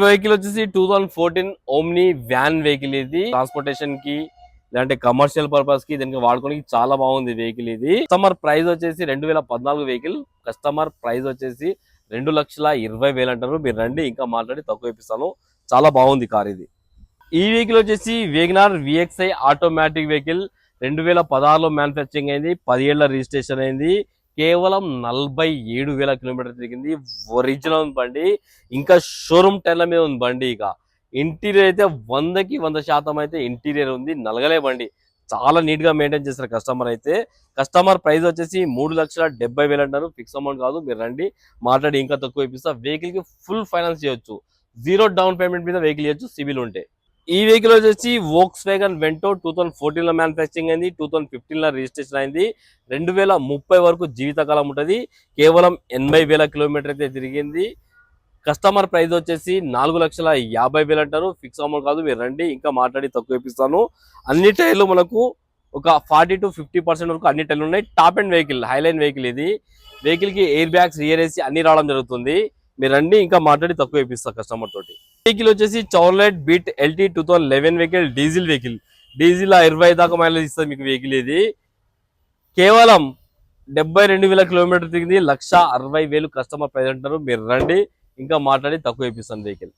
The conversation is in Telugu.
వెహికల్ వచ్చేసి 2014 ఓమ్ని వ్యాన్ వెహికల్. ఇది ట్రాన్స్పోర్టేషన్ కి లేదంటే కమర్షియల్ పర్పస్ కి దీనికి వాడుకోవడానికి చాలా బాగుంది వెహికల్. ఇది కస్టమర్ ప్రైస్ వచ్చేసి 2014 వెహికల్. కస్టమర్ ప్రైస్ వచ్చేసి 2,20,000 అంటారు. మీరు రండి, ఇంకా మాట్లాడి తక్కువ ఇప్పిస్తాను. చాలా బాగుంది కార్ ఇది. ఈ వెహికల్ వచ్చేసి వేగనార్ విఎక్స్ఐ ఆటోమేటిక్ వెహికల్. 2016లో మ్యానుఫ్యాక్చరింగ్ అయింది, 10 ఏళ్ల రిజిస్ట్రేషన్ అయింది, కేవలం 47,000 కిలోమీటర్ తిరిగింది. ఒరిజినల్ బండి, ఇంకా షోరూమ్ టైర్ల మీద ఉంది బండి. ఇక ఇంటీరియర్ అయితే 100కి 100% అయితే ఇంటీరియర్ ఉంది, నలగలే బండి. చాలా నీట్ గా మెయింటైన్ చేస్తారు కస్టమర్ అయితే. కస్టమర్ ప్రైస్ వచ్చేసి 3,70,000 అంటారు. ఫిక్స్ అమౌంట్ కాదు, మీరు రండి మాట్లాడి ఇంకా తక్కువ ఇప్పిస్తా. వెహికల్ కి ఫుల్ ఫైనాన్స్ చేయొచ్చు, 0 డౌన్ పేమెంట్ మీద వెహికల్ చేయొచ్చు, సివిల్ ఉంటే. ఈ వెహికల్ వచ్చేసి వోక్స్ వ్యాగన్ వెంటో 2014లో మ్యానుఫ్యాక్చరింగ్ అయింది, 2015లో రిజిస్ట్రేషన్ అయింది. 2030 వరకు జీవితకాలం ఉంటుంది. కేవలం 80,000 కిలోమీటర్ అయితే తిరిగింది. కస్టమర్ ప్రైస్ వచ్చేసి 4,50,000 అంటారు. ఫిక్స్ అమౌంట్ కాదు, మీరు రండి ఇంకా మాట్లాడి తక్కువ ఇప్పిస్తాను. అన్ని టైర్లు మనకు ఒక 40 to 50% వరకు అన్ని టైర్లు ఉన్నాయి. Top and vehicle, highline vehicle ఇది. వెహికల్ కి ఎయిర్ బ్యాగ్స్, రియర్ ఏసీ అన్ని రావడం జరుగుతుంది. మీరు రండి ఇంకా మాట్లాడి తక్కువ ఇప్పిస్తా కస్టమర్ తోటి. వెహికల్ వచ్చేసి Chevrolet Beat LT 2011 vehicle, diesel vehicle. Diesel 20 దాకా మైలేజ్ ఇస్తుంది మీకు వెహికల్ ఇది. కేవలం 72,000 కిలోమీటర్ తిరిగింది, 1,60,000 కస్టమర్ ప్రైస్ అంటారు. మీరు రండి ఇంకా మాట్లాడి తక్కువ ఇప్పిస్తాను వెహికల్.